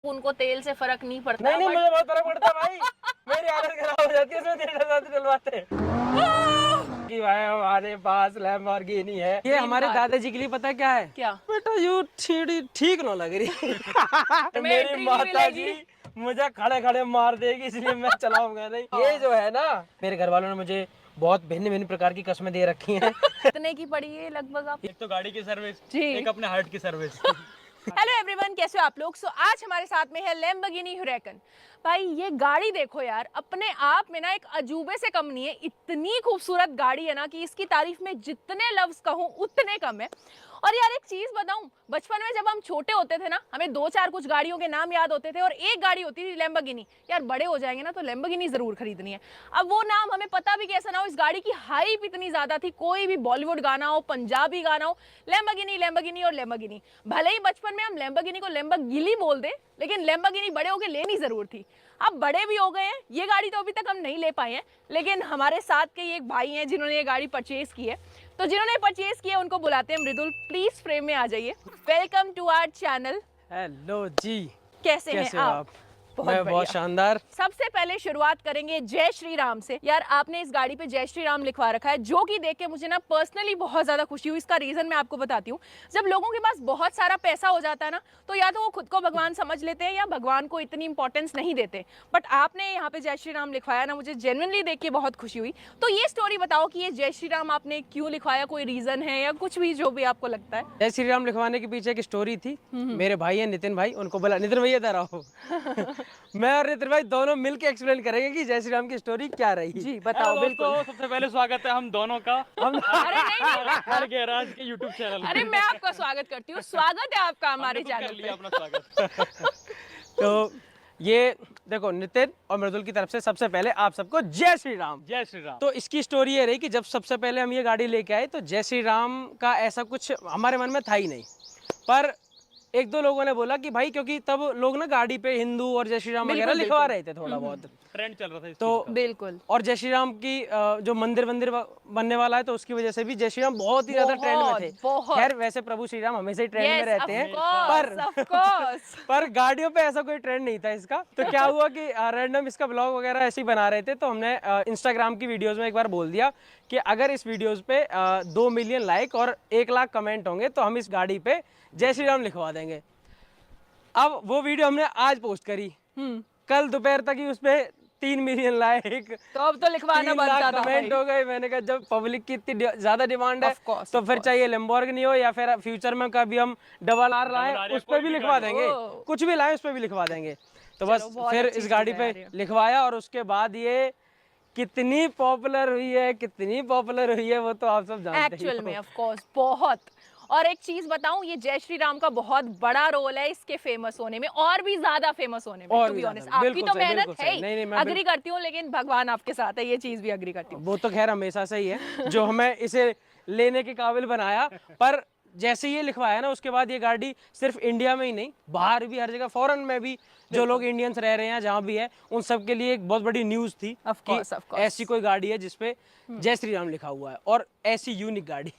उनको तेल से फर्क नहीं पड़ता। नहीं नहीं, मुझे बहुत फर्क पड़ता भाई। मेरी हालत खराब हो जाती है इसमें तेल डलवाते कि भाई हमारे पास लैम्बोर्गिनी है। ये हमारे दादाजी के लिए पता क्या है? क्या? बेटा यू ठीक ना लग रही। मेरी माता जी मुझे खड़े खड़े मार देगी, इसलिए मैं चलाऊंगा नहीं। ये जो है ना, मेरे घर वालों ने मुझे बहुत भिन्न भिन्न प्रकार की कस्में दे रखी हैं। कितने की पड़ी है लगभग आप? एक तो गाड़ी की सर्विस जी, एक अपने हार्ट की सर्विस। हेलो एवरीवन, कैसे हो आप लोग? आज हमारे साथ में है लैम्बोर्गिनी हुरैकन। भाई ये गाड़ी देखो यार, अपने आप में ना एक अजूबे से कम नहीं है। इतनी खूबसूरत गाड़ी है ना कि इसकी तारीफ में जितने लफ्ज कहूँ उतने कम है। और यार एक चीज बताऊं, बचपन में जब हम छोटे होते थे ना, हमें दो चार कुछ गाड़ियों के नाम याद होते थे और एक गाड़ी होती थी लैम्बोर्गिनी। यार बड़े हो जाएंगे ना तो लैम्बोर्गिनी जरूर खरीदनी है। अब वो नाम हमें पता भी कैसा ना हो, इस गाड़ी की हाइप इतनी ज्यादा थी। कोई भी बॉलीवुड गाना हो, पंजाबी गाना हो, लैम्बोर्गिनी लैम्बोर्गिनी और लैम्बोर्गिनी। भले ही बचपन में हम लैम्बोर्गिनी को लैम्बोर्गिनी बोल दे, लेकिन लैम्बोर्गिनी बड़े होकर लेनी जरूर थी। अब बड़े भी हो गए हैं, ये गाड़ी तो अभी तक हम नहीं ले पाए हैं, लेकिन हमारे साथ के ये एक भाई हैं जिन्होंने ये गाड़ी परचेज की है। तो जिन्होंने परचेज किया उनको बुलाते हैं। मृदुल, प्लीज फ्रेम में आ जाइए। Welcome to our channel. Hello जी, कैसे हैं आप? मैं बहुत शानदार। सबसे पहले शुरुआत करेंगे जय श्री राम से। यार आपने इस गाड़ी पे जय श्री राम लिखवा रखा है, जो कि देख के मुझे ना पर्सनली बहुत ज्यादा खुशी हुई। इसका रीजन मैं आपको बताती हूँ। जब लोगों के पास बहुत सारा पैसा हो जाता है ना, तो या तो वो खुद को भगवान समझ लेते हैं या भगवान को इतनी इंपॉर्टेंस नहीं देते। बट आपने यहाँ पे जय श्री राम लिखवाया ना, मुझे जेन्युइनली देख के बहुत खुशी हुई। तो ये स्टोरी बताओ कि ये जय श्री राम आपने क्यों लिखवाया, कोई रीजन है या कुछ भी जो भी आपको लगता है? जय श्री राम लिखवाने के पीछे एक स्टोरी थी। मेरे भाई है नितिन भाई, उनको बोला नितिन भैया इधर आओ। मैं और नितिन भाई दोनों मिलके एक्सप्लेन करेंगे कि जय श्री राम की स्टोरी क्या रही। जी बताओ। बिल्कुल। सबसे पहले स्वागत है हम दोनों का अरे नहीं हर गैराज के यूट्यूब चैनल। अरे मैं आपका स्वागत करती हूँ। स्वागत है आपका हमारे कर चैनल लिया पे। अपना स्वागत। तो ये देखो, नितिन और मृदुल की तरफ से सबसे पहले आप सबको जय श्री राम। जय श्री राम। तो इसकी स्टोरी ये रही कि जब सबसे पहले हम ये गाड़ी लेके आए तो जय श्री राम का ऐसा कुछ हमारे मन में था ही नहीं। पर एक दो लोगों ने बोला कि भाई, क्योंकि तब लोग ना गाड़ी पे हिंदू और जय श्री राम वगैरह लिखवा रहे थे थोड़ा बहुत, ट्रेंड चल रहा था इस तो चीज़ का। बिल्कुल। और जय श्री राम की जो मंदिर बनने वाला है, तो उसकी वजह से भी जय श्री राम बहुत ही ज्यादा ट्रेंड में थे। बहुत। खैर वैसे प्रभु श्री राम हमेशा ही ट्रेंड में रहते हैं, पर पर गाड़ियों पे ऐसा कोई ट्रेंड नहीं था इसका। तो क्या हुआ कि रैंडम इसका ब्लॉग वगैरह ऐसे ही बना रहे थे, तो हमने इंस्टाग्राम की वीडियोस में एक बार बोल दिया कि अगर इस वीडियोस पे 2 मिलियन लाइक और 1 लाख कमेंट होंगे तो हम इस गाड़ी पे जय श्री राम लिखवा देंगे। अब वो वीडियो हमने आज पोस्ट करी, कल दोपहर तक ही उस पे 3 मिलियन लाइक, तो अब तो लिखवाना 3 बनता लाख था कमेंट हो गए। मैंने कहा जब पब्लिक की इतनी ज्यादा डिमांड है Of course, तो of फिर course. चाहिए लैम्बोर्गिनी हो या फिर फ्यूचर में कभी हम डबल आर लाएं उस पर भी लिखवा देंगे, Oh. कुछ भी लाएं उस पर भी लिखवा देंगे। तो चलो, बस बहुत फिर अच्छी इस गाड़ी चीज़ है पे यार ये। लिखवाया और उसके बाद ये कितनी पॉपुलर हुई है, कितनी पॉपुलर हुई है वो तो आप सब जानते ही एक्चुअल में हो। ऑफ कोर्स बहुत। और एक चीज बताऊं, ये जय श्री राम का बहुत बड़ा रोल है इसके फेमस होने में और भी ज्यादा फेमस होने में। और टू भी बी ऑनेस्ट, ज्यादा, आपकी बिल्कुल तो सही, मेहनत बिल्कुल है सही। नहीं, नहीं, ही, मैं अग्री करती हूँ, लेकिन भगवान आपके साथ है, ये चीज भी अग्री करती हूँ। वो तो खैर हमेशा से ही है जो हमें इसे लेने के काबिल बनाया। पर जैसे ये लिखवाया ना, उसके बाद ये गाड़ी सिर्फ इंडिया में ही नहीं, बाहर भी हर जगह, फॉरेन में भी जो लोग इंडियंस रह रहे हैं जहाँ भी है, उन सब के लिए एक बहुत बड़ी न्यूज़ थी Of कि course, of course. ऐसी कोई गाड़ी है जिसपे जय श्री राम लिखा हुआ है और ऐसी यूनिक गाड़ी।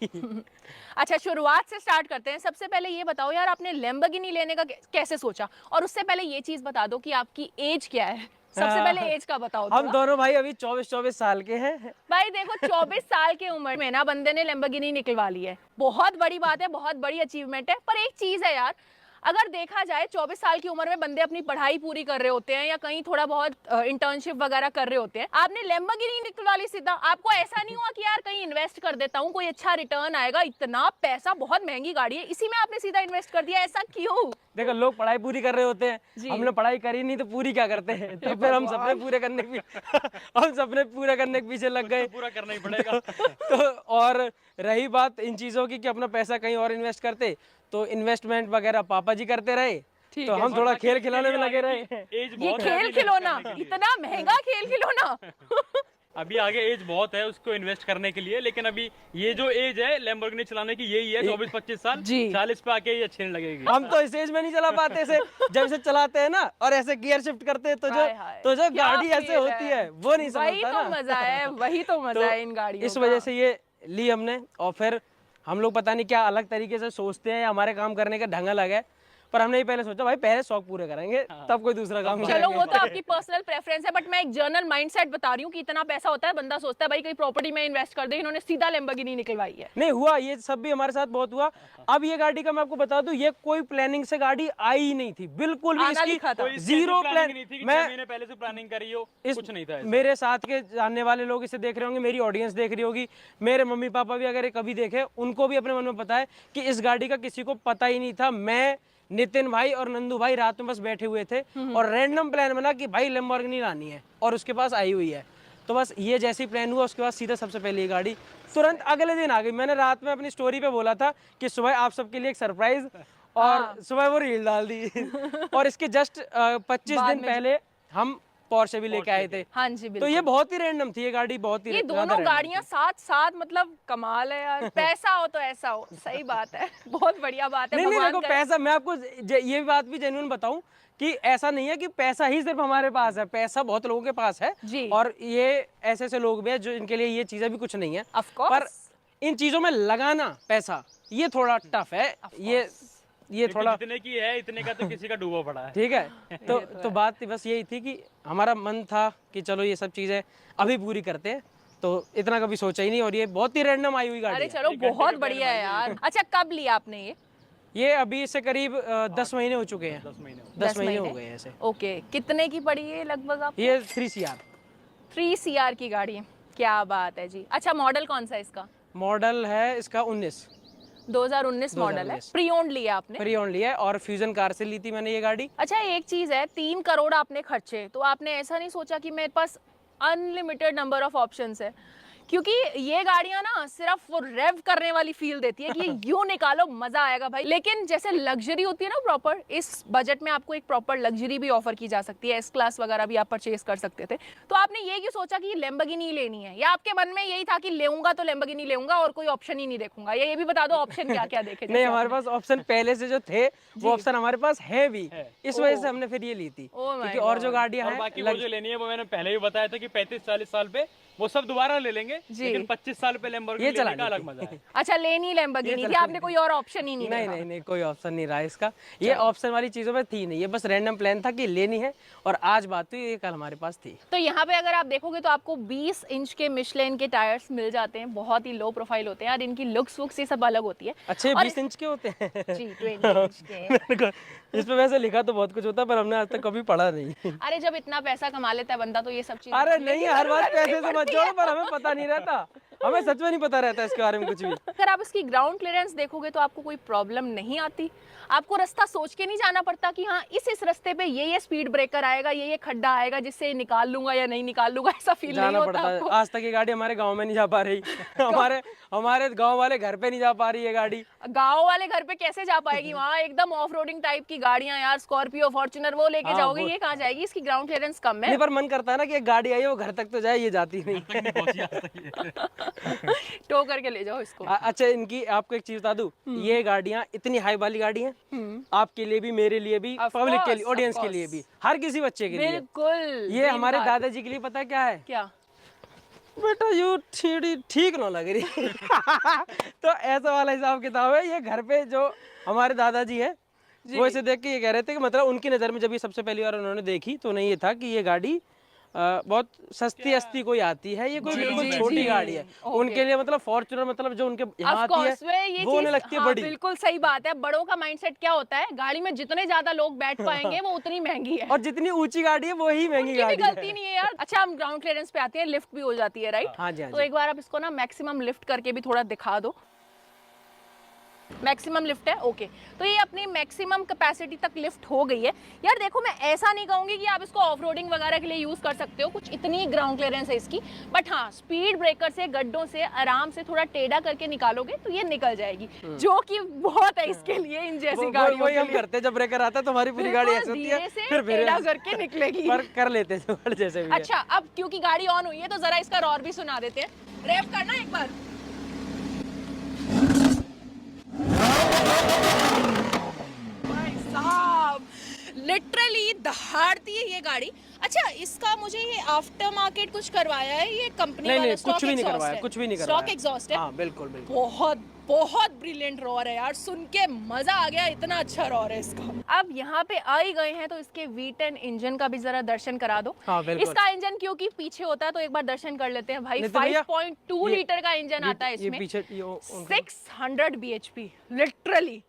अच्छा, शुरुआत से स्टार्ट करते हैं। सबसे पहले ये बताओ यार, आपने लैम्बोर्गिनी लेने का कैसे सोचा? और उससे पहले ये चीज बता दो कि आपकी एज क्या है। सबसे पहले एज का बताओ हम थोड़ा। दोनों भाई अभी 24-24 साल के हैं। भाई देखो, 24 साल की उम्र में ना बंदे ने लैम्बोर्गिनी निकलवा ली है, बहुत बड़ी बात है, बहुत बड़ी अचीवमेंट है। पर एक चीज है यार, अगर देखा जाए 24 साल की उम्र में बंदे अपनी पढ़ाई पूरी कर रहे होते हैं या कहीं थोड़ा बहुत इंटर्नशिप वगैरह कर रहे होते हैं, आपने लैम्बोर्गिनी निकलवा ली सीधा। आपको ऐसा नहीं हुआ कि यार कहीं इन्वेस्ट कर देता हूँ, कोई अच्छा रिटर्न आएगा, इतना पैसा, बहुत महंगी गाड़ी है, इसी में आपने सीधा इन्वेस्ट कर दिया? ऐसा क्यों? देखो, लोग पढ़ाई पूरी कर रहे होते हैं, जी। हमने पढ़ाई करी नहीं तो पूरी क्या करते हैं, तो फिर हम सपने पूरे करने के हम सपने पूरे करने के पीछे लग गए। पूरा करना ही पड़ेगा। तो और रही बात इन चीज़ों की कि अपना पैसा कहीं और इन्वेस्ट करते, तो इन्वेस्टमेंट वगैरह पापा जी करते रहे, तो है हम थोड़ा खेल खिलौने में लगे रहे। एज ये बहुत है खेल अभी खिलौना, invest करने के लिए। इतना महंगा खेल खिलौना। अभी आगे एज बहुत है उसको इन्वेस्ट करने के लिए, लेकिन अभी ये जो एज है लैम्बोर्गिनी चलाने की यही है, 24-25 साल। जी। 40 पे आके ये अच्छी नहीं लगेगी। हम तो इस एज में नहीं चला पाते ऐसे, जब इसे चलाते हैं ना और ऐसे गियर शिफ्ट करते हैं तो हाय हाय, जो क्या गाड़ी ऐसे feel होती है वो नहीं वही समझता तो ना। मजा है, वही तो मजा तो है इन गाड़ियों इस का। वजह से ये ली हमने। और फिर हम लोग पता नहीं क्या अलग तरीके से सोचते हैं, हमारे काम करने का ढंग अलग है, पर हमने ये पहले सोचा भाई पहले शौक पूरे करेंगे तब कोई दूसरा काम चलो करेंगे। वो तो आपकी पर्सनल प्रेफरेंस है, बट मैं एक जर्नल माइंडसेट बता रही हूँ कि इतना पैसा होता है, बंदा सोचता है भाई कोई प्रॉपर्टी में इन्वेस्ट कर दे, इन्होंने सीधा लैम्बोर्गिनी निकलवाई है। नहीं हुआ, ये सब भी हमारे साथ बहुत हुआ। अब ये गाड़ी का मैं आपको बता दूं, ये कोई प्लानिंग से गाड़ी आई ही नहीं थी, बिल्कुल भी। आना इसकी लिखा था। कोई इसकी जीरो planning प्लान। नहीं थी कि मैं 6 महीने पहले से प्लानिंग करी हो, कुछ नहीं था ऐसा। मेरे साथ के जानने वाले लोग इसे देख रहे होंगे, मेरी ऑडियंस देख रही होगी, मेरे मम्मी पापा भी अगर ये कभी देखे, उनको भी अपने मन में पता है कि इस गाड़ी का किसी को पता ही नहीं था। मैं, नितिन भाई और नंदू भाई रात में बस बैठे हुए थे और रैंडम प्लान बना कि भाई लैम्बोर्गिनी लानी है और उसके पास आई हुई है। तो बस ये जैसे ही प्लान हुआ उसके बाद सीधा सबसे पहले ये गाड़ी तुरंत अगले दिन आ गई। मैंने रात में अपनी स्टोरी पे बोला था कि सुबह आप सबके लिए एक सरप्राइज, और सुबह वो रील डाल दी। और इसके जस्ट 25 दिन पहले हम पोर्शे भी लेके आए थे। हाँ जी तो बिल्कुल। ये बहुत ही रैंडम थी, ये गाड़ी बहुत ही ये ज्यादा दोनों random गाड़ियां साथ साथ, मतलब कमाल है यार। पैसा हो तो ऐसा हो, सही बात है, बहुत बढ़िया बात है। नहीं नहीं, भगवान देखो करे। पैसा, मैं आपको ये बात भी जेन्युइन बताऊं कि ऐसा नहीं है कि पैसा ही सिर्फ हमारे पास है, पैसा बहुत लोगों के पास है। जी। और ये ऐसे ऐसे लोग भी हैं जो इनके लिए ये चीजें भी कुछ नहीं है। Of course। पर इन चीजों में लगाना पैसा ये थोड़ा टफ है। ये थोड़ा जितने की है इतने का तो किसी का डूबा पड़ा है। ठीक है। तो बात बस यही थी कि हमारा मन था कि चलो ये सब चीजें अभी पूरी करते हैं, तो इतना कभी सोचा ही नहीं। और ये बहुत ही रैंडम आई हुई गाड़ी अरे है। चलो बहुत बढ़िया है यार। अच्छा कब लिया आपने ये अभी इससे करीब 10 महीने हो चुके हैं। 10 महीने 10 महीने हो गए हैं ऐसे। ओके, कितने की पड़ी है लगभग आप? ये 3CR 3 CR की गाड़ी, क्या बात है जी। अच्छा मॉडल कौन सा है इसका? मॉडल है इसका 19 2019 मॉडल है। प्री ओन्ड लिया आपने? प्री ओन्ड लिया है और फ्यूजन कार से ली थी मैंने ये गाड़ी। अच्छा एक चीज है, 3 करोड़ आपने खर्चे, तो आपने ऐसा नहीं सोचा कि मेरे पास अनलिमिटेड नंबर ऑफ ऑप्शंस है? क्योंकि ये गाड़ियां ना सिर्फ वो रेव करने वाली फील देती है कि ये यूं निकालो मजा आएगा भाई, लेकिन जैसे लग्जरी होती है ना प्रॉपर, इस बजट में आपको एक प्रॉपर लग्जरी भी ऑफर की जा सकती है। एस क्लास वगैरह भी आप परचेज कर सकते थे। तो आपने ये क्यों सोचा कि ये लैम्बोर्गिनी लेनी है, या आपके मन में यही था कि लेऊंगा तो लैम्बोर्गिनी लेऊंगा और कोई ऑप्शन ही नहीं देखूंगा? या ये भी बता दो ऑप्शन क्या क्या देखे? नहीं, हमारे पास ऑप्शन पहले से जो थे वो ऑप्शन हमारे पास है भी, इस वजह से हमने फिर ये ली थी। Oh my क्योंकि और जो गाड़ियां और हैं बाकी वो जो लेनी है वो मैंने पहले भी बताया था कि 35-40 साल पे वो सब दोबारा ले लेंगे, लेकिन 25 साल पे लैम्बोर्गिनी ये लेने का चलानी अलग मजा है। अच्छा लेनी लैम्बोर्गिनी थी आपने, कोई और ऑप्शन ही नहीं नहीं देखा? नहीं नहीं, कोई ऑप्शन नहीं रहा इसका। ये ऑप्शन वाली चीजों में थी नहीं, ये बस रैंडम प्लान था कि लेनी है और आज बात हुई, ये कल हमारे पास थी। तो यहाँ पे अगर आप देखोगे तो आपको 20 इंच के मिशेलिन के टायर्स मिल जाते हैं, बहुत ही लो प्रोफाइल होते हैं और इनकी लुक्स वुक्स ये सब अलग होती है। अच्छे और 20 इंच के होते हैं। जी 20 इंच के। इस पे वैसे लिखा तो बहुत कुछ होता है पर हमने आज तक कभी पढ़ा नहीं। अरे जब इतना पैसा कमा लेता है बंदा तो ये सब चीजें अरे पढ़ने नहीं, की हर बात जरूरत पैसे नहीं से मत पड़ती जोड़ो, है। पर हमें पता नहीं रहता, हमें सच में नहीं पता रहता इसके बारे में कुछ भी। अगर आप इसकी ग्राउंड क्लियरेंस देखोगे तो आपको कोई प्रॉब्लम नहीं आती। आपको रास्ता सोच के नहीं जाना पड़ता कि हाँ इस रास्ते पे ये स्पीड ब्रेकर आएगा, ये खड्डा आएगा जिससे निकाल लूंगा या नहीं निकाल लूंगा, ऐसा फील नहीं जाना होता पड़ता है। आपको। आज तक ये गाड़ी हमारे गांव में नहीं जा पा रही। हमारे गांव वाले घर पे नहीं जा पा रही ये गाड़ी। गांव वाले घर पे कैसे जा पाएगी? वहाँ एकदम ऑफ रोडिंग टाइप की गाड़ियां यार, स्कॉर्पियो फॉर्च्यूनर वो लेके जाओगे, ये कहाँ जाएगी? इसकी ग्राउंड क्लियरेंस कम है। नहीं, पर मन करता है ना कि एक गाड़ी आई है वो घर तक तो जाए, ये जाती नहीं। टो करके ले जाओ इसको। अच्छा, इनकी आपको एक चीज बता दूं, ये गाड़ियां इतनी हाई वाली गाड़ी हैं, आपके लिए भी, मेरे लिए भी, Of पब्लिक के course, लिए, of ऑडियंस के course। लिए भी, हर किसी बच्चे के लिए। बिल्कुल। ये हमारे दादाजी के लिए पता है क्या है? क्या? बेटा यू ठीक ना लग रही। तो ऐसा वाला हिसाब किताब है। ये घर पे जो हमारे दादाजी हैं वो इसे देख के ये कह रहे थे कि मतलब उनकी नज़र में जब ये सबसे पहली बार उन्होंने देखी तो नहीं ये था कि ये गाड़ी बहुत सस्ती कोई आती है, ये कोई बिल्कुल छोटी गाड़ी है। उनके लिए मतलब फॉर्च्यूनर मतलब जो उनके यहाँ आती है वो उन्हें लगती है बड़ी। बिल्कुल सही बात है। बड़ों का माइंडसेट क्या होता है, गाड़ी में जितने ज्यादा लोग बैठ पाएंगे वो उतनी महंगी है। और जितनी ऊंची गाड़ी है वही महंगी उनकी भी गाड़ी गलती है। नहीं है यार। अच्छा हम ग्राउंड क्लियरेंस पे आते हैं, लिफ्ट भी हो जाती है राइट? हाँ जी, हाँ तो जी। एक बार आप इसको ना मैक्सिमम लिफ्ट करके भी थोड़ा दिखा दो। मैक्सिमम लिफ्ट है, ओके। तो ये अपनी मैक्सिमम कैपेसिटी तक लिफ्ट हो गई है। यार देखो मैं ऐसा नहीं कहूंगी कि आप इसको ऑफ रोडिंग वगैरह के लिए यूज कर सकते हो, कुछ इतनी ग्राउंड क्लियरेंस है इसकी, बट हाँ स्पीड ब्रेकर से, गड्ढों से आराम से थोड़ा टेढ़ा करके निकालोगे तो ये निकल जाएगी, जो कि बहुत है इसके लिए इन जैसी गाड़ियों वही के हम लिए। करते हैं, जब ब्रेकर आता है तो हमारी पूरी गाड़ी ऐसी होती है, धीरे से फिर टेढ़ा करके निकलेगी। पर कर लेते हैं जुगाड़ जैसे भी है। अच्छा अब क्योंकि गाड़ी ऑन हुई है तो जरा इसका रॉर भी सुना देते हैं। रैप करना एक बार। भाई साहब लिटरली दहाड़ती है ये गाड़ी। अच्छा, इसका मुझे ये आफ्टर मार्केट कुछ करवाया है, ये कंपनी नहीं वाला नहीं, कुछ भी नहीं करवाया, है? कुछ भी नहीं करवाया। स्टॉक एग्जॉस्ट है। हाँ बिल्कुल बिल्कुल। बहुत बहुत ब्रिलियंट रॉर है यार, सुन के मजा आ गया, इतना अच्छा रॉर है इसका। अब यहाँ पे आ ही गए हैं तो इसके V10 इंजन का भी जरा दर्शन करा दो। हाँ बिल्कुल। इसका इंजन क्योंकि पीछे होता है तो एक बार दर्शन कर लेते हैं भाई। नहीं तो भैया, 5.2 लीटर का इंजन आता है ये इसमें, पीछे 600 bhp लिटरली।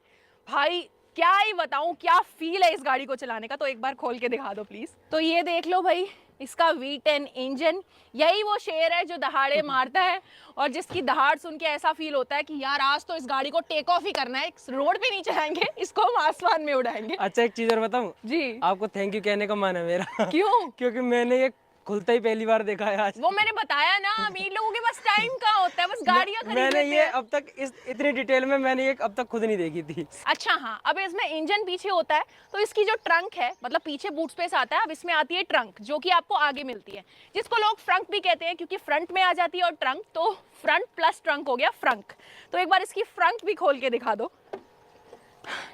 भाई क्या ही बताऊं, क्या फील है इस गाड़ी को चलाने का, तो एक बार खोल के दिखा दो प्लीज। तो ये देख लो भाई, इसका V10 इंजन, यही वो शेर है जो दहाड़े मारता है और जिसकी दहाड़ सुन के ऐसा फील होता है कि यार आज तो इस गाड़ी को टेक ऑफ ही करना है, रोड पे नहीं चलाएंगे, इसको हम आसमान में उड़ाएंगे। अच्छा एक चीज और बताऊं, जी। आपको थैंक यू कहने का मन है मेरा। क्यों? क्योंकि मैंने ये खुलता ही पहली बार देखा है आज। वो मैंने बताया ना, अमीर लोगों के पास टाइम कहाँ होता है, बस गाड़ियां खरीद मैंने लेते ये हैं। अब तक इतनी डिटेल में मैंने ये अब तक खुद नहीं देखी थी। अच्छा हाँ, अब इसमें इंजन पीछे होता है तो इसकी जो ट्रंक है, मतलब पीछे बूट स्पेस आता है, अब इसमें आती है ट्रंक जो कि आपको आगे मिलती है, जिसको लोग फ्रंक भी कहते हैं क्योंकि फ्रंट में आ जाती है और ट्रंक, तो फ्रंट प्लस ट्रंक हो गया फ्रंक। तो एक बार इसकी फ्रंक भी खोल के दिखा दो।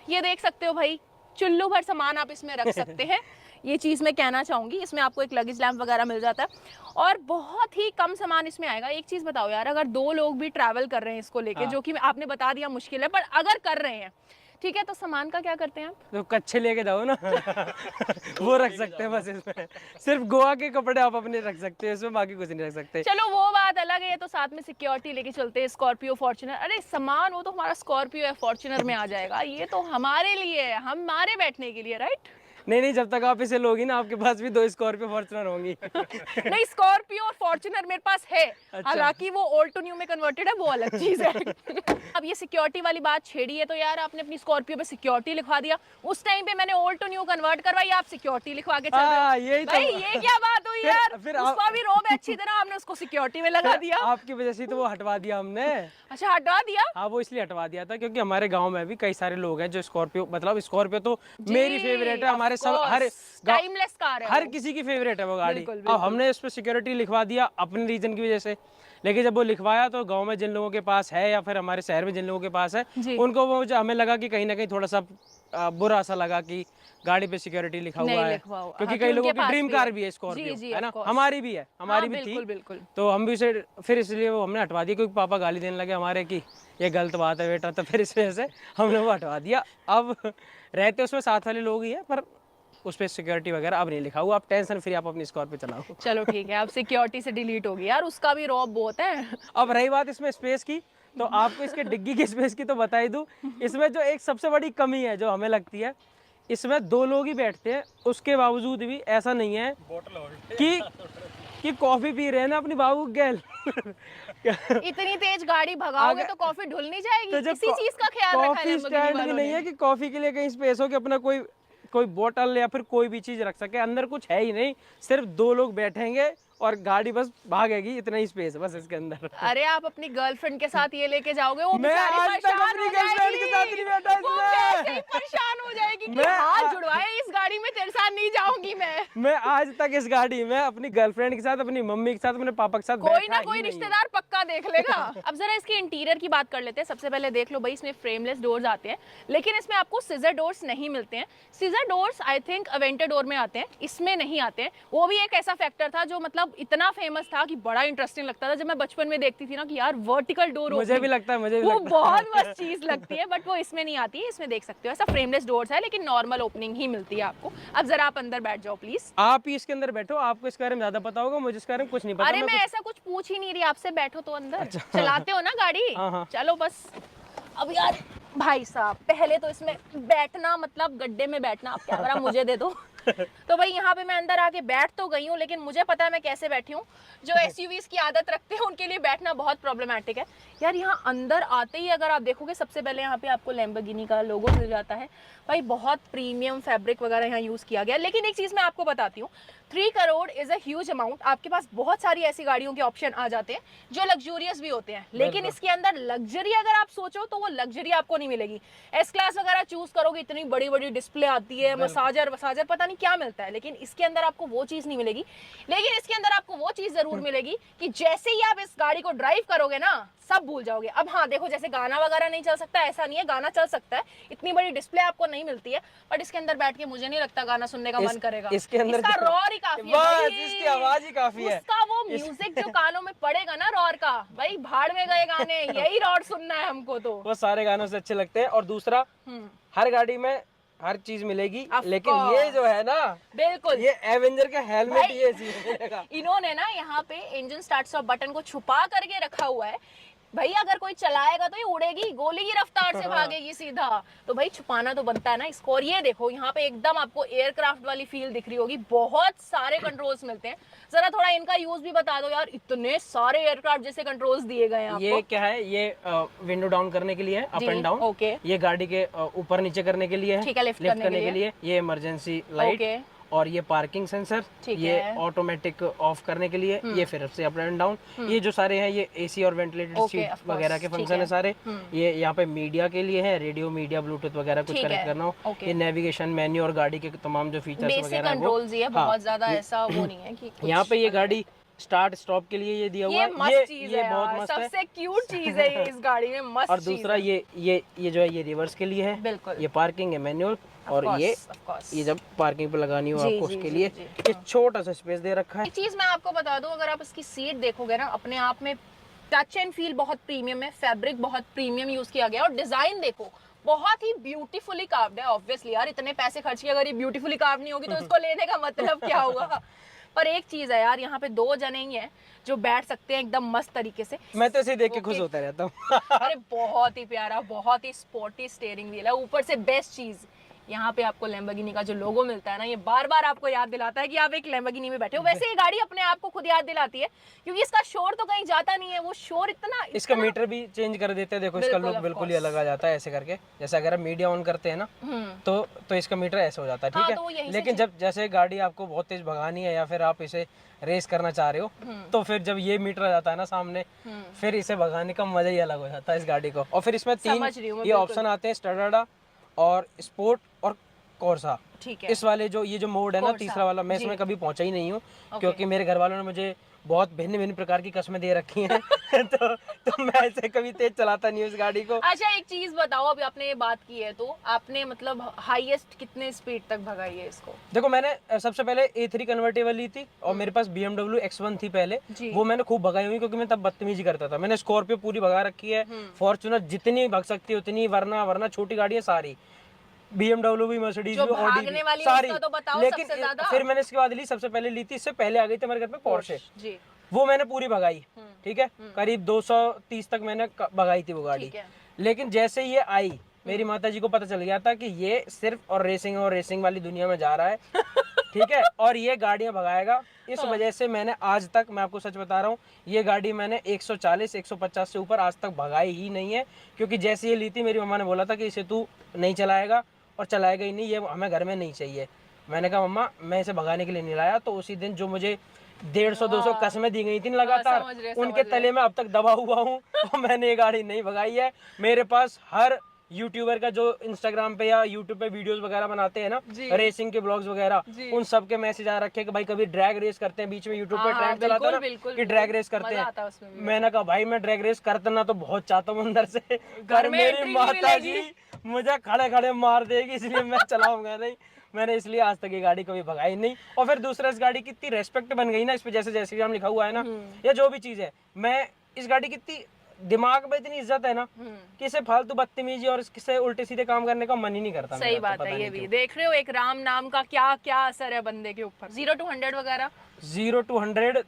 ये देख सकते हो भाई, चुल्लू भर सामान आप इसमें रख सकते हैं। ये चीज़ मैं कहना चाहूँगी, इसमें आपको एक लगेज लैम्प वगैरह मिल जाता है और बहुत ही कम सामान इसमें आएगा। एक चीज़ बताओ यार, अगर 2 लोग भी ट्रैवल कर रहे हैं इसको लेके, हाँ। जो कि आपने बता दिया मुश्किल है, पर अगर कर रहे हैं, ठीक है, तो सामान का क्या करते हैं आप? तो कच्छे लेके जाओ ना। वो रख सकते हैं बस इसमें, सिर्फ गोवा के कपड़े आप अपने रख सकते हैं इसमें, बाकी कुछ नहीं रख सकते। चलो वो बात अलग है, ये तो साथ में सिक्योरिटी लेके चलते हैं, स्कॉर्पियो फॉर्च्यूनर। अरे सामान वो तो हमारा स्कॉर्पियो या फॉर्च्यूनर में आ जाएगा, ये तो हमारे लिए है, हमारे बैठने के लिए, राइट? नहीं नहीं, जब तक आप इसे लोगी ना आपके पास भी 2 स्कॉर्पियो फॉर्च्यूनर होंगी। नहीं, स्कॉर्पियो और फॉर्च्यूनर मेरे पास है, अच्छा। हालांकि वो ओल्ड टू न्यू में कन्वर्टेड है, वो अलग चीज है। अब ये सिक्योरिटी वाली बात छेड़ी है तो यार आपने अपनी स्कॉर्पियो पे सिक्योरिटी लिखवा दिया, उस टाइम पे मैंने ओल्ड टू न्यू कन्वर्ट करवाई, आप सिक्योरिटी लिखवा के चल रहे हाँ, हो। यही तो। भाई ये क्या बात हुई यार? फिर उसका भी रोब है अच्छी तरह, आपने उसको सिक्योरिटी में लगा दिया। आपकी वजह से तो वो हटवा दिया हमने। अच्छा, हटवा दिया? हाँ वो इसलिए हटवा दिया था क्योंकि हमारे गांव में भी कई सारे लोग हैं जो स्कॉर्पियो, मतलब स्कॉर्पियो तो मेरी फेवरेट है, हमारे सब हर टाइमलेस कार है हर वो। किसी की फेवरेट है वो गाड़ी। बिल्कुल, अब बिल्कुल। हमने उस पर सिक्योरिटी लिखवा दिया अपने रीजन की वजह से, लेकिन जब वो लिखवाया तो गांव में जिन लोगों के पास है या फिर हमारे शहर में जिन लोगों के पास है, जी। उनको वो हमें लगा कि कहीं ना कहीं थोड़ा सा बुरा सा लगा कि गाड़ी पे सिक्योरिटी लिखा नहीं हुआ है, लिखवा हुआ। क्योंकि हाँ, कई लोगों उनके की पास ड्रीम भी कार है। भी है जी, स्कॉर्पियो, जी, है ना, of course। हमारी भी है, हमारी हाँ, भी थी। बिल्कुल बिल्कुल। तो हम भी उसे फिर इसलिए वो हमने हटवा दिया क्योंकि पापा गाली देने लगे हमारे कि ये गलत बात है बेटा, तो फिर इस वजह से हमने वो हटवा दिया। अब रहते उसमें साथ वाले लोग ही है, पर उस पर सिक्योरिटी वगैरह अब नहीं लिखा हुआ, आप टेंशन फ्री आप अपनी स्कॉर्पियो चलाओ। चलो ठीक है, अब सिक्योरिटी से डिलीट होगी यार, उसका भी रॉब बहुत है। अब रही बात इसमें स्पेस की, तो आपको इसके डिग्गी की स्पेस की तो बता ही दूं। इसमें जो एक सबसे बड़ी कमी है जो हमें लगती है, इसमें 2 लोग ही बैठते हैं, उसके बावजूद भी ऐसा नहीं है कि कॉफी पी रहे हैं ना अपनी बाबू गैल। इतनी तेज गाड़ी भगाओगे तो कॉफी ढुल नहीं जाएगी, तो जब इसी चीज का ख्याल रखा है कॉफी Lamborghini स्टैंड भी वालों नहीं ने। है कि कॉफी के लिए कहीं स्पेस हो कि अपना कोई बोतल या फिर कोई भी चीज रख सके, अंदर कुछ है ही नहीं, सिर्फ 2 लोग बैठेंगे और गाड़ी बस भागेगी, इतना ही स्पेस है बस इसके अंदर। अरे आप अपनी गर्लफ्रेंड के साथ ये लेके जाओगे, वो मैं बेचारी आज तक परेशान अपनी हो गर्लफ्रेंड के साथ जाएगी। नहीं बैठा वो इसमें। वैसे ही परेशान हो जाएगी कि मैं हाथ जुड़वाए इस गाड़ी में, तेरे साथ नहीं जाऊंगी मैं। आज तक इस गाड़ी में अपनी गर्लफ्रेंड के साथ, अपनी मम्मी के साथ, अपने पापा के साथ कोई बैठा ना ही कोई नहीं। रिश्तेदार पक्का देख लेगा। अब जरा इसके इंटीरियर की बात कर लेते हैं। सबसे पहले देख लो भाई, इसमें फ्रेमलेस डोर्स आते हैं, लेकिन इसमें आपको सीजर डोर्स नहीं मिलते हैं। Scissor doors I think Aventador door में आते हैं, इसमें नहीं आते हैं। वो भी एक ऐसा फैक्टर था जो मतलब इतना फेमस था कि बड़ा इंटरेस्टिंग लगता था जब मैं बचपन में देखती थी ना कि यार वर्टिकल डोर मुझे भी लगता है, मुझे भी वो लगता है। बहुत मस्त चीज लगती है, बट वो इसमें नहीं आती है। इसमें देख सकते हो ऐसा फ्रेमलेस डोर्स है, लेकिन नॉर्मल ओपनिंग ही मिलती है आपको। अब जरा आप अंदर बैठ जाओ प्लीज। आप ही इसके अंदर बैठो, आपको इसके बारे में ज्यादा पता होगा, मुझे इसके बारे में कुछ नहीं पता। अरे मैं ऐसा कुछ पूछ ही नहीं रही आपसे, बैठो तो अंदर। चलाते हो ना गाड़ी? हाँ, हाँ। चलो बस। अब यार भाई साहब, पहले तो इसमें बैठना मतलब गड्ढे में बैठना, आप कैमरा मुझे दे दो। तो भाई यहाँ पे मैं अंदर आके बैठ तो गई हूँ, लेकिन मुझे पता है मैं कैसे बैठी हूँ। जो SUVs की आदत रखते हैं उनके लिए बैठना बहुत प्रॉब्लमेटिक है यार। यहाँ अंदर आते ही अगर आप देखोगे, सबसे पहले यहाँ पे आपको Lamborghini का लोगो मिल जाता है। भाई बहुत प्रीमियम फैब्रिक वगैरह यहाँ यूज़ किया गया। लेकिन एक चीज़ मैं आपको बताती हूँ, 3 crore is a huge amount. आपके पास बहुत सारी ऐसी गाड़ियों के ऑप्शन आ जाते हैं जो लग्जूरियस भी होते हैं, लेकिन इसके अंदर लग्जरी अगर आप सोचो तो वो लग्जरी आपको नहीं मिलेगी। S क्लास वगैरह चूज करोगे, इतनी बड़ी बड़ी डिस्प्ले आती है, मसाजर पता नहीं क्या मिलता है, लेकिन इसके अंदर आपको वो चीज नहीं मिलेगी। लेकिन इसके अंदर आपको वो चीज जरूर मिलेगी कि जैसे ही आप इस गाड़ी को ड्राइव करोगे ना, सब भूल जाओगे। अब हाँ देखो, जैसे गाना वगैरह नहीं चल सकता, ऐसा नहीं है, गाना चल सकता है, इतनी बड़ी डिस्प्ले आपको नहीं मिलती है, बट इसके अंदर बैठ के मुझे नहीं लगता गाना सुनने का मन करेगा। इसके अंदर इसका रॉर ही काफी है बस, भाई। इसकी आवाज ही काफी है। उसका वो म्यूजिक जो कानों में पड़ेगा ना रॉर का, भाई भाड़ में गए गाने, यही रॉर सुनना है हमको तो। वो सारे गानों से अच्छे लगते हैं। और दूसरा, हर गाड़ी में हर चीज मिलेगी, Of लेकिन course. ये जो है ना, बिल्कुल, ये एवेंजर का हेलमेट भाई, ये चीज मिलेगा। इन्होंने ना यहाँ पे इंजन स्टार्ट स्टॉप बटन को छुपा करके रखा हुआ है। भाई अगर कोई चलाएगा तो ये उड़ेगी, गोली की रफ्तार से भागेगी सीधा, तो भाई छुपाना तो बनता है ना इसको। और ये देखो यहाँ पे एकदम आपको एयरक्राफ्ट वाली फील दिख रही होगी, बहुत सारे कंट्रोल्स मिलते हैं। जरा थोड़ा इनका यूज भी बता दो यार, इतने सारे एयरक्राफ्ट जैसे कंट्रोल्स दिए गए हैं आपको। ये क्या है, ये विंडो डाउन करने के लिए है, अप एंड डाउन। ओके, ये गाड़ी के ऊपर नीचे करने के लिए है, ठीक है, लिफ्ट करने के लिए। ये इमरजेंसी लाइट, ओके, और ये पार्किंग सेंसर, ठीक ये है। ऑटोमेटिक ऑफ करने के लिए, ये फिर से अप एंड डाउन। ये जो सारे हैं ये एसी और ventilated Okay, seat of course, वगैरह के ठीक फंक्शन है है। सारे। ये यहाँ पे मीडिया के लिए है, रेडियो मीडिया ब्लूटूथ वगैरह कुछ ठीक कनेक्ट है, करना हो। okay। ये नेविगेशन मेन्यू और गाड़ी के तमाम जो फीचर्स बेसिक वगैरह हैं वो। कंट्रोल्स ही है, हाँ, बहुत ज्यादा ऐसा वो नहीं है कि कुछ यहाँ पे ये गाड़ी स्टार्ट स्टॉप के लिए ये दिया हुआ ये है। मस्त चीज ये है बहुत यार, मस्त है। सबसे क्यूट चीज है ये इस गाड़ी में, मस्त और चीज दूसरा है। ये जो है ये रिवर्स के लिए है, बिल्कुल, ये पार्किंग है मैनुअल। और course, ये of course। ये जब पार्किंग पे लगानी हो जी, आपको जी, उसके जी, लिए जी, ये छोटा सा स्पेस दे रखा है। एक चीज मैं आपको बता दूं, अगर आप इसकी सीट देखोगे ना, अपने आप में टच एंड फील बहुत प्रीमियम है, फैब्रिक बहुत प्रीमियम यूज किया गया है, और डिजाइन देखो बहुत ही ब्यूटीफुली कार्व्ड है। ऑब्वियसली यार, इतने पैसे खर्च किए, अगर ये ब्यूटीफुली कार्व नहीं होगी तो इसको लेने का मतलब क्या हुआ। पर एक चीज है यार, यहाँ पे 2 जने ही हैं जो बैठ सकते हैं एकदम मस्त तरीके से। मैं तो इसे देख के Okay। खुश होता रहता हूँ। अरे बहुत ही प्यारा, बहुत ही स्पोर्टी स्टीयरिंग व्हील है। ऊपर से बेस्ट चीज, यहाँ पे आपको लैम्बोर्गिनी का जो लोगो मिलता है ना, ये बार बार आपको याद दिलाता है कि आप एक लैम्बोर्गिनी में बैठे हो। वैसे ये गाड़ी अपने आप को खुद याद दिलाती है, क्योंकि इसका शोर तो कहीं जाता नहीं है, वो शोर इतना इसका मीटर भी चेंज कर देते हैं, देखो इसका बिल्कुल, लुक of बिल्कुल ही course। अलग आ जाता है ऐसे करके। जैसे अगर हम मीडिया ऑन करते हैं ना, तो इसका मीटर ऐसे हो जाता है, हाँ, ठीक तो वो है। यहीं से लेकिन जब जैसे गाड़ी आपको बहुत तेज भगानी है या फिर आप इसे रेस करना चाह रहे हो, तो फिर जब ये मीटर आ जाता है ना सामने, फिर इसे भगाने का मजा ही अलग हो जाता है इस गाड़ी को। और फिर इसमें 3 समझ रही हूँ मैं, ये बिल्कुल। ऑप्शन आते हैं, स्टैंडर्ड और स्पोर्ट और कोर्सा। ठीक है। इस वाले जो ये जो मोड है ना, कोर्सा, तीसरा वाला, मैं जी। इसमें कभी पहुंचा ही नहीं हूँ, क्योंकि मेरे घर वालों ने मुझे बहुत भिन्न भिन्न प्रकार की कस्में दे रखी हैं। तो मैं ऐसे कभी तेज चलाता नहीं हूँ इस गाड़ी को। अच्छा एक चीज बताओ, अभी आपने ये बात की है तो आपने मतलब हाईएस्ट कितने स्पीड तक भगाई है इसको? देखो मैंने सबसे पहले A3 कन्वर्टेबल ली थी, और मेरे पास BMW X1 थी पहले, जी। वो मैंने खूब भगाई हुई, क्योंकि मैं तब बदतमीजी करता था। मैंने स्कॉर्पियो पूरी भगा रखी है, फॉर्च्यूनर जितनी भग सकती है उतनी, वरना छोटी गाड़ी है सारी, BMW भी, मर्सिडीज जो भी, ऑडी भागने भी, वाली है सारी। उसका तो बताओ लेकिन सबसे ज्यादा। फिर मैंने इसके बाद ली, सबसे पहले ली थी, इससे पहले आ गई थी हमारे घर पे पोर्शे, जी, वो मैंने पूरी भगाई, ठीक है। करीब 230 तक मैंने भगाई थी वो गाड़ी। ठीक है। लेकिन जैसे ये आई, मेरी माता जी को पता चल गया था कि ये सिर्फ और रेसिंग वाली दुनिया में जा रहा है, ठीक है, और ये गाड़ियां भगाएगा। इस वजह से मैंने आज तक, मैं आपको सच बता रहा हूँ, ये गाड़ी मैंने 140-150 से ऊपर आज तक भगाई ही नहीं है। क्योंकि जैसे ये ली थी, मेरी मम्मा ने बोला था कि इसे तू नहीं चलाएगा, और चलाएगा ही नहीं, ये हमें घर में नहीं चाहिए। मैंने कहा मम्मा मैं इसे भगाने के लिए नहीं लाया। तो उसी दिन जो मुझे 150-200 कस्में दी गई थी लगातार, समझ रहे, उनके तले में अब तक दबा हुआ हूँ, और मैंने ये गाड़ी नहीं भगाई है। मेरे पास हर यूट्यूबर का जो इंस्टाग्राम पे या यूट्यूब पे वीडियोस वगैरह बनाते हैं ना, रेसिंग के ब्लॉग्स वगैरह, उन सब के मैसेज आ रखे हैं कि भाई कभी ड्रैग रेस करते हैं। बीच में यूट्यूब पे ट्रेंड चलाता है ना कि ड्रैग रेस करते हैं। मैंने कहा भाई मैं ड्रैग रेस करना तो बहुत चाहता हूँ अंदर से, पर मेरी माता जी मुझे खड़े खड़े मार देगी, इसलिए मैं चलाऊंगा नहीं। मैंने इसलिए आज तक ये गाड़ी कभी भगाई नहीं। और फिर दूसरा, इस गाड़ी की इतनी रेस्पेक्ट बन गई ना इस पे, जैसे जैसे नाम लिखा हुआ है ना, या जो भी चीज है, मैं इस गाड़ी की इतनी दिमाग में इतनी इज्जत है ना कि इसे फालतू बदतमीजी और इससे उल्टे सीधे काम करने का मन ही नहीं करता। सही बात है, ये भी देख रहे हो एक राम नाम का क्या क्या असर है बंदे के ऊपर। 0 to 100 वगैरह? 0 to 100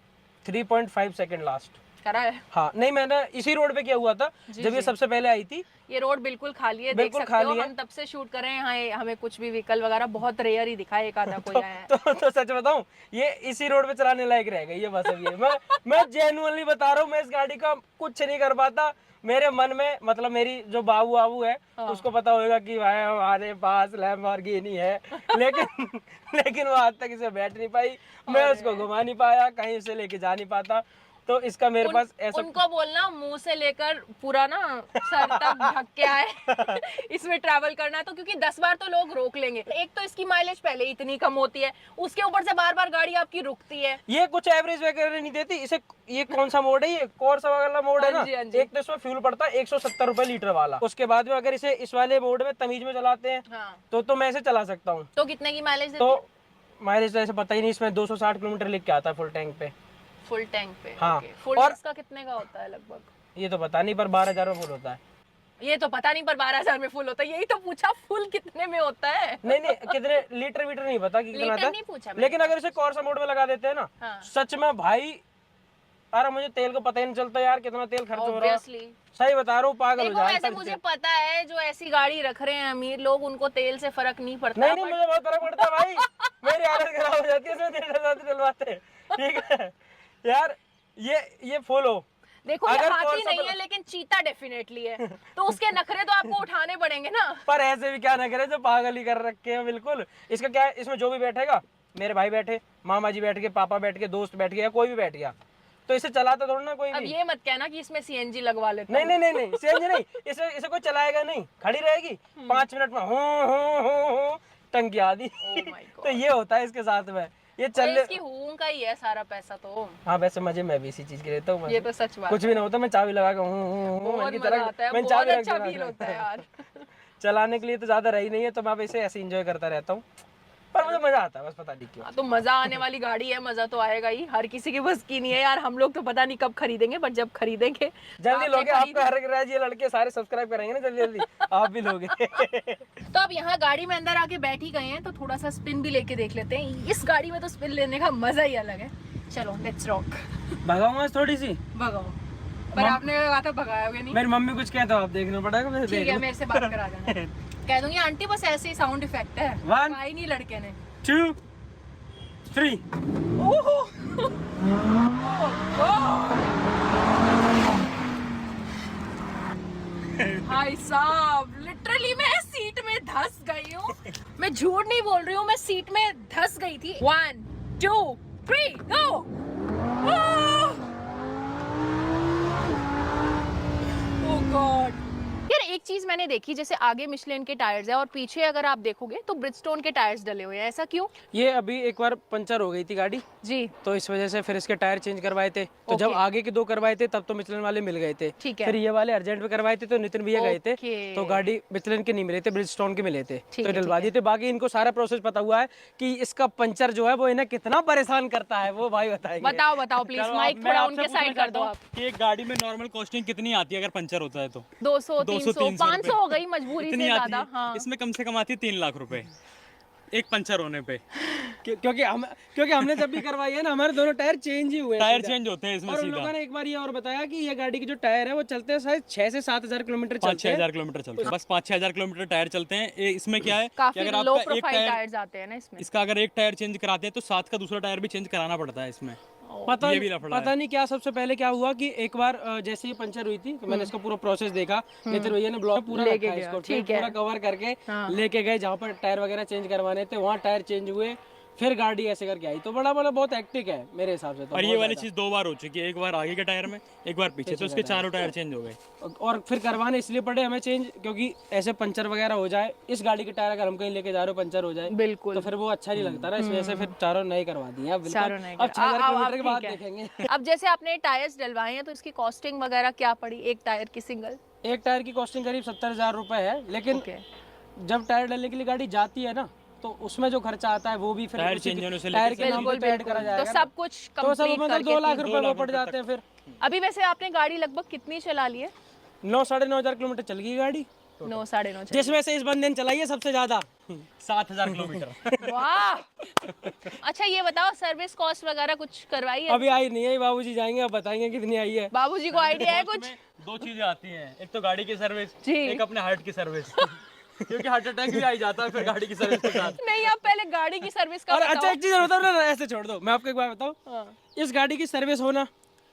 3.5 सेकंड लास्ट करा है। हाँ, नहीं मैंने इसी रोड पे किया हुआ था जब ये सबसे पहले आई थी। ये रोड बिल्कुल खाली है, देख सकते हो। हम तब से शूट कर रहे हैं यहाँ, हमें कुछ भी व्हीकल वगैरह बहुत रेयर ही दिखा, एक आधा कोई आया है। तो सच बताऊं, ये इसी रोड पे चलाने लायक रह गई है बस। अब ये मैं जेन्युइनली बता रहा हूँ, मैं इस गाड़ी का कुछ नहीं कर पाता। मेरे मन में, मतलब मेरी जो बाबू है, उसको पता होगा कि भाई हमारे पास लैम्बोर्गिनी है, लेकिन वो आज तक इसे बैठ नहीं पाई, मैं उसको घुमा नहीं पाया, कहीं उसे लेके जा नहीं पाता। तो इसका मेरे पास ऐसा उनको बोलना मुंह से लेकर पूरा ना सर तक ढक के आए इसमें ट्रैवल करना तो, क्योंकि 10 बार तो लोग रोक लेंगे। एक तो इसकी माइलेज पहले इतनी कम होती है, उसके ऊपर से बार बार गाड़ी आपकी रुकती है। ये कुछ एवरेज वगैरह नहीं देती इसे। ये कौन सा मोड है, ये कौन सा वाला मोड है ना, हाँ जी, हाँ जी। एक तो इसमें फ्यूल पड़ता है 170 रुपए लीटर वाला। उसके बाद में अगर इसे इस वाले मोड में तमीज में चलाते हैं हाँ। तो मैं इसे चला सकता हूँ। तो कितने की माइलेज देती तो है? माइलेज तो ऐसे पता ही नहीं, इसमें 260 किलोमीटर लिख के आता है फुल टैंक पे। फुल टैंक पे? हाँ। ओके। फुल और इसका कितने का होता है लगभग? ये तो पता नहीं, पर 12,000 में फुल होता है। ये तो पता नहीं, पर 12,000 में फुल होता है। यही तो पूछा, फुल कितने में होता है? नहीं नहीं, कितने लीटर वीटर नहीं पता कि कितना लीटर आता नहीं पूछा है। मैंने। लेकिन अगर इसे कौन में लगा देते हैं ना, हाँ। सच में भाई, अरे मुझे तेल को पता ही नहीं चलता यार कितना तेल खर्च हो रहा है। Obviously। सही बता रहा हूँ, पागल हो देखो जाए वैसे मुझे पता है जो ऐसी गाड़ी रख रहे हैं अमीर लोग, उनको तेल से फर्क नहीं पड़ता। नहीं नहीं, मुझे बहुत फर्क पड़ता है भाई। मेरी हालत खराब हो जाती है इसमें तेल डलवाते। ठीक है यार, ये फुल हो। देखो ये अगर हाथी कौन सा नहीं है लेकिन चीता डेफिनेटली है, तो उसके नखरे तो आपको उठाने पड़ेंगे ना। पर ऐसे भी क्या ना करे, जो पागल ही कर रखे हैं बिल्कुल। इसका क्या है, इसमें जो भी बैठेगा, मेरे भाई बैठे, मामा जी बैठ के, पापा बैठ के, दोस्त बैठ के, या कोई भी बैठ गया, तो इसे चलाता थोड़ा ना कोई अब भी। ये मत कहना कि इसमें सीएनजी लगवा लेते नहीं नहीं नहीं नहीं, सीएनजी नहीं, इसे कोई चलाएगा नहीं, खड़ी रहेगी 5 मिनट में हो टंकी आदि। Oh my God। तो ये होता है इसके साथ में, ये तो चल। इसकी हूं का ही है सारा पैसा तो। हाँ वैसे मजे मैं भी इसी चीज के लेता हूँ। ये तो सच बात कुछ भी ना होता, मैं चाबी लगा के बहुत मजा आता है, बहुत अच्छा फील होता है यार। चलाने के लिए तो ज्यादा रही नहीं है, तो मैं अब इसे ऐसे एंजॉय करता रहता हूँ, पर मुझे मजा आता है, बस पता नहीं क्यों। हाँ, तो मजा आने वाली गाड़ी है, मजा तो आएगा ही। हर किसी की बस की नहीं है यार। हम लोग तो पता नहीं कब खरीदेंगे, पर जब खरीदेंगे जल्दी आपने लोगे, आपका खरीदी- हर राज ये लड़के सारे सब्सक्राइब करेंगे ना जल्दी जल्दी, आप भी लोगे। तो अब यहाँ गाड़ी में अंदर आके बैठ ही गए हैं, तो थोड़ा सा स्पिन भी लेके देख लेते हैं। इस गाड़ी में तो स्पिन लेने का मजा ही अलग है। चलो लेट्स रॉक। भगाऊंगा थोड़ी सी, भगाओ, पर आपने कहा था भगाओगे नहीं। मेरी मम्मी कुछ कहता, आप देखना पड़ेगा, मैं ठीक है, मेरे से बात करा देना। कह दूंगी आंटी बस ऐसे ही साउंड इफेक्ट है, One, आई नहीं लड़के ने। 2, 3। भाई साहब लिटरली मैं सीट में धस गई हूँ। मैं झूठ नहीं बोल रही हूँ, मैं सीट में धस गई थी। 1 2 3 गो। ओह गॉड। यार एक चीज मैंने देखी, जैसे आगे मिशेलिन के टायर्स है और पीछे अगर आप देखोगे तो ब्रिजस्टोन के टायर्स डले हुए हैं, ऐसा क्यों? ये अभी एक बार पंचर हो गई थी गाड़ी, जी तो इस वजह से फिर इसके टायर चेंज करवाए थे। तो जब आगे के 2 करवाए थे तब तो मिचलन वाले मिल गए थे। ठीक है। फिर ये वाले अर्जेंट में करवाए थे तो नितिन भैया गए थे, ओके। तो गाड़ी मिचलन के नहीं मिले थे, ब्रिजस्टोन के मिले थे, ठीक तो है, डलवा दिए थे। बाकी इनको सारा प्रोसेस पता हुआ है कि इसका पंचर जो है वो इन्हें कितना परेशान करता है, वो भाई बताएंगे। बताओ बताओ प्लीज, चलो, माइक मैं थोड़ा आपसे उनके पूछना साइड कर चाहता दो हूँ आप। कि एक गाड़ी में नॉर्मल कॉस्टिंग कितनी आती है अगर पंचर होता है तो? 200 200 300 300 500 हो गई मजबूरी से इतनी आती ज्यादा। है। हाँ इसमें कम से कम आती है 3 लाख रुपए एक पंचर होने पे। क्योंकि हमने जब भी करवाई है ना, हमारे दोनों टायर चेंज ही हुए हैं टायर सीधा। चेंज होते हैं इसमें और उन सीधा। लोगों ने एक बार ये और बताया कि ये गाड़ी के जो टायर है वो चलते हैं शायद 6 से 7 हजार किलोमीटर चलते 5-6 हैं। हजार किलोमीटर चलते हैं, बस 5-6 हजार किलोमीटर टायर चलते हैं। इसमें क्या है कि काफी अगर लो आपका एक प्रोफाइल टायर, टायर्स आते हैं ना इसमें। इसका अगर एक टायर चेंज कराते हैं तो साथ का दूसरा टायर भी चेंज कराना पड़ता है इसमें। ये भी लफड़ा पता नहीं क्या सबसे पहले क्या हुआ कि एक बार जैसे ही पंचर हुई थी तो मैंने इसका पूरा प्रोसेस देखा। नितिन भैया ने ब्लॉग पूरा लेके रखा है गया, इसको, ठीक फिर है। पूरा कवर करके हाँ। लेके गए जहाँ पर टायर वगैरह चेंज करवाने थे, वहाँ टायर चेंज हुए, फिर गाड़ी ऐसे करके आई। तो बड़ा बहुत एक्टिक है मेरे हिसाब से तो। और ये बहुत वाली ज्यादा। चीज 2 बार हो चुकी है, एक बार आगे के टायर में, एक बार पीछे, तो इसके चारों टायर चेंज हो गए। और फिर करवाने इसलिए पड़े हमें चेंज क्योंकि ऐसे पंचर वगैरह हो जाए, इस गाड़ी के टायर अगर हम कहीं लेके जा रहे हो पंचर हो जाए बिल्कुल। तो फिर वो अच्छा नहीं लगता ना, इस वजह से फिर चारों नए करवा दिए। अब चारों नए अब 6000 अब किलोमीटर के बाद ठीक है। देखेंगे। अब जैसे आपने टायर्स डलवाए हैं तो इसकी कॉस्टिंग वगैरह क्या पड़ी एक टायर की सिंगल? एक टायर की कॉस्टिंग करीब 70,000 रुपए है, लेकिन ओके। जब टायर डालने के लिए गाड़ी जाती है ना, तो उसमें जो खर्चा आता है वो भी फिर टायर उसी चेंज होने से टायर लेके के नाम बिल्कुल पे ऐड करा बिल्कुल, जाएगा तो ना। सब कुछ तो सब कंप्लीट मतलब करके 2 लाख 2 रुपए वो लाख पड़ रुपए जाते हैं फिर। अभी वैसे आपने गाड़ी लगभग कितनी चला ली है? 9-9.5 किलोमीटर चल गई गाड़ी, 9 साढ़े 9 जिसमें से इस बंदे ने चलाई है सबसे ज्यादा। 7,000 किलोमीटर। वाह। अच्छा ये बताओ सर्विस कॉस्ट वगैरह कुछ करवाई है? अभी आई नहीं है, बाबूजी जाएंगे अब बताएंगे कितनी आई है। बाबूजी को आइडिया है कुछ? 2 चीजें आती हैं, एक तो गाड़ी की सर्विस, जी। एक अपने हार्ट की सर्विस। क्योंकि हार्ट अटैक भी आ ही जाता है फिर गाड़ी की सर्विस के साथ। नहीं आप पहले गाड़ी की सर्विस का और बताओ। अच्छा एक चीज बताओ ना, ऐसे छोड़ दो, मैं आपको एक बात बताऊं, हाँ। इस गाड़ी की सर्विस होना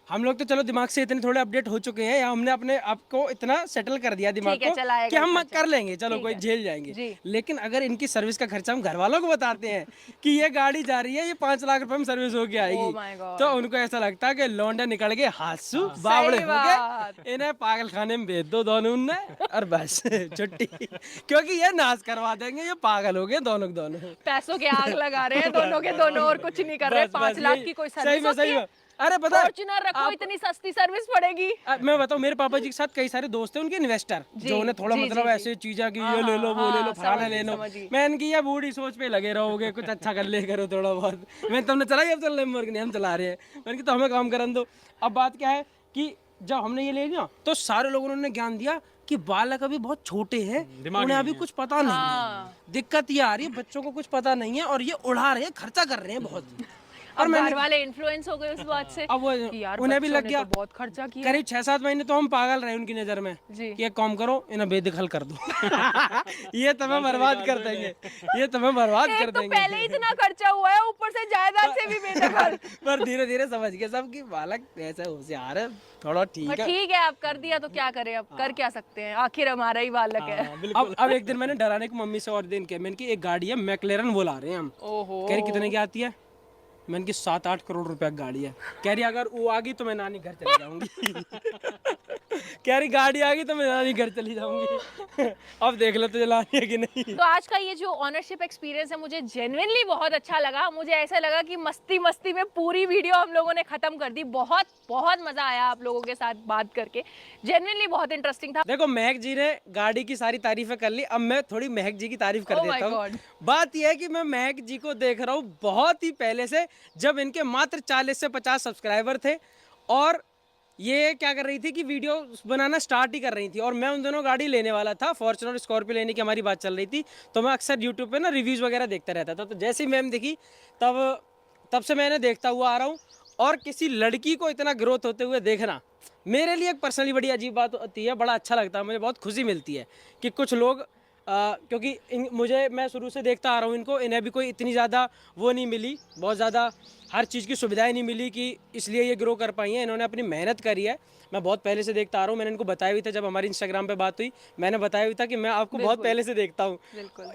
हम लोग तो चलो दिमाग से इतने थोड़े अपडेट हो चुके हैं, या हमने अपने आप को इतना सेटल कर दिया दिमाग ठीक है, को चलाएगा कि हम खर्चा। कर लेंगे, चलो ठीक कोई है। झेल जाएंगे। जी। लेकिन अगर इनकी सर्विस का खर्चा हम घर वालों को बताते हैं कि ये गाड़ी जा रही है, ये 5 लाख रुपए में सर्विस होके आएगी, my God। तो उनको ऐसा लगता है कि लौंडे निकल गए हाथसू बावड़े हो बात। गए, इन्हें पागल खाने में भेज दो दोनों ने और बस छुट्टी। क्योंकि ये नाश करवा देंगे, ये पागल हो गए दोनों के दोनों। पैसों के आग लगा रहे हैं दोनों के दोनों, और कुछ नहीं कर रहे। बस, 5 बस, लाख यही- की कोई सही सर्विस में, होती सही है? में। अरे पता है, फॉर्च्यूनर रखो, इतनी सस्ती सर्विस पड़ेगी। मैं बताऊं, मेरे पापा जी के साथ कई सारे दोस्त हैं उनके इन्वेस्टर, जी, जो उन्हें थोड़ा जी, मतलब जी, जी। ऐसे चीजें कि हाँ, ये ले लो वो ले लो हाँ, फलाना समझ ले गई, लो। समझ गई। मैं इनकी ये बूढ़ी सोच पे लगे रहोगे, कुछ अच्छा कर ले करो थोड़ा बहुत। मैं तुमने चलाई, अब चल लैम्बोर्गिनी हम चला रहे हैं, मैंने कहा तो हमें काम करन दो। अब बात क्या है कि जब हमने ये ले लिया तो सारे लोगों ने ज्ञान दिया कि बालक अभी बहुत छोटे हैं, उन्हें अभी कुछ पता नहीं है। दिक्कत ये आ रही है, बच्चों को कुछ पता नहीं है और ये उड़ा रहे हैं, खर्चा कर रहे हैं बहुत। और घर वाले इन्फ्लुएंस हो गए उस बात से अब वो कि यार उन्हें भी बच्चों लग ने गया, तो बहुत खर्चा किया। करीब 6-7 महीने तो हम पागल रहे उनकी नजर में जी। कि एक काम करो, इन्हें बेदखल कर दो। ये तुम्हें बर्बाद कर देंगे, ये तुम्हें बर्बाद एक कर तो देंगे। पहले ही इतना खर्चा हुआ है, ऊपर से जायदाद से भी बेदखल। पर धीरे धीरे समझ गए सब कि बालक ऐसे होशियार है, थोड़ा ठीक पर है। ठीक है, आप कर दिया तो क्या करें, अब कर क्या सकते हैं, आखिर हमारा ही बालक है। अब एक दिन मैंने डराने की मम्मी से और दिन के, मैंने की एक गाड़ी है मैक्लेरन, वो ला रहे हैं हम। ओहो। कह रही कितने की आती है? मैंने की 7-8 करोड़ रुपए की गाड़ी है। कह रही अगर वो आ गई तो मैं नानी घर चली जाऊंगी। कह रही गाड़ी आ गई तो मैं नानी घर चली जाऊंगी। अब देख लो तो चलानी है कि नहीं। तो आज का ये जो ऑनरशिप एक्सपीरियंस है, मुझे जेन्युइनली बहुत अच्छा लगा। मुझे ऐसा लगा कि मस्ती मस्ती में पूरी वीडियो हम लोगों ने खत्म कर दी। बहुत बहुत मजा आया आप लोगों के साथ बात करके, जेन्युइनली बहुत इंटरेस्टिंग था। देखो महक जी ने गाड़ी की सारी तारीफें कर ली, अब मैं थोड़ी महक जी की तारीफ कर Oh my देता हूँ। God। बात यह है कि मैं महक जी को देख रहा हूँ बहुत ही पहले से, जब इनके मात्र 40 से 50 सब्सक्राइबर थे और ये क्या कर रही थी कि वीडियो बनाना स्टार्ट ही कर रही थी। और मैं उन दोनों गाड़ी लेने वाला था, फॉर्च्यूनर स्कॉर्पियो लेने की हमारी बात चल रही थी, तो मैं अक्सर यूट्यूब पे ना रिव्यूज़ वगैरह देखता रहता था। तो जैसे ही मैम दिखी तब से मैंने देखता हुआ आ रहा हूँ। और किसी लड़की को इतना ग्रोथ होते हुए देखना मेरे लिए एक पर्सनली बड़ी अजीब बात होती है, बड़ा अच्छा लगता है, मुझे बहुत खुशी मिलती है कि कुछ लोग क्योंकि मैं शुरू से देखता आ रहा हूँ इनको, इन्हें भी कोई इतनी ज़्यादा वो नहीं मिली, बहुत ज़्यादा हर चीज़ की सुविधाएं नहीं मिली कि इसलिए ये ग्रो कर पाई हैं। इन्होंने अपनी मेहनत करी है, मैं बहुत पहले से देखता आ रहा हूँ। मैंने इनको बताया भी था जब हमारी इंस्टाग्राम पे बात हुई, मैंने बताया भी था कि मैं आपको बहुत पहले से देखता हूँ।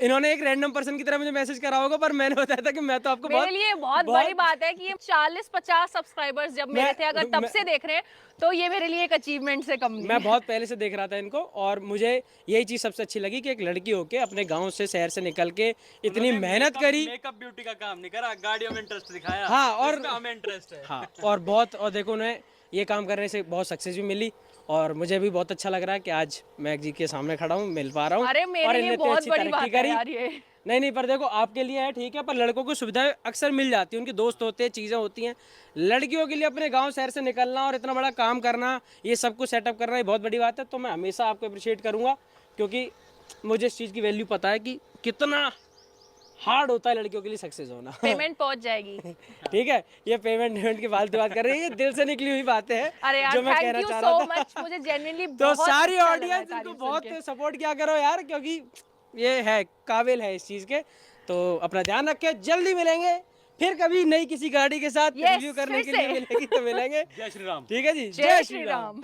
इन्होंने एक रैंडम पर्सन की तरह मुझे मैसेज करा होगा, पर मैंने बताया था कि मैं तो आपको मेरे लिए बहुत बड़ी बात है कि ये 40-50 सब्सक्राइबर्स जब मेरे थे, अगर तब से देख रहे हैं तो ये मेरे लिए एक अचीवमेंट से कम नहीं। मैं बहुत पहले से देख रहा था इनको और मुझे यही चीज़ सबसे अच्छी लगी कि एक लड़की होके अपने गांव से, शहर से निकल के इतनी मेहनत करी। मेकअप ब्यूटी का काम नहीं करा, गाड़ियों में इंटरेस्ट दिखाया। हाँ, और इसमें हमें इंटरेस्ट है। हाँ, और देखो उन्हें ये काम करने से बहुत सक्सेस भी मिली और मुझे भी बहुत अच्छा लग रहा है कि आज मैं जी के सामने खड़ा हूँ, मिल पा रहा हूँ। अरे मेरे लिए बहुत बड़ी बात है यार ये। नहीं, पर देखो आपके लिए है ठीक है, पर लड़कों को सुविधाएं अक्सर मिल जाती हैं, उनके दोस्त होते हैं, चीज़ें होती हैं। लड़कियों के लिए अपने गांव शहर से निकलना और इतना बड़ा काम करना, ये सब कुछ सेटअप करना, ये बहुत बड़ी बात है। तो मैं हमेशा आपको अप्रिशिएट करूँगा, क्योंकि मुझे इस चीज़ की वैल्यू पता है कि कितना हार्ड होता है लड़कियों के लिए सक्सेस होना। पेमेंट पहुंच जाएगी। ठीक है, ये पेमेंट की फालतू बात कर रही है, ये दिल से निकली हुई बातें हैं। अरे यार, जो मैं कहना थैंक यू चाह सो रहा था। मच, मुझे जेन्युइनली तो बहुत सारी अच्छा लगा ऑडियंस तारीफ इनको सुन बहुत के। सपोर्ट किया करो यार, क्योंकि ये है काबिल है इस चीज़ के। तो अपना ध्यान रखें, जल्दी मिलेंगे फिर कभी नई किसी गाड़ी के साथ Yes, रिव्यू करने फिर के लिए से। मिलेगी तो मिलेंगे। जय श्री राम। ठीक है जी, जय श्री राम।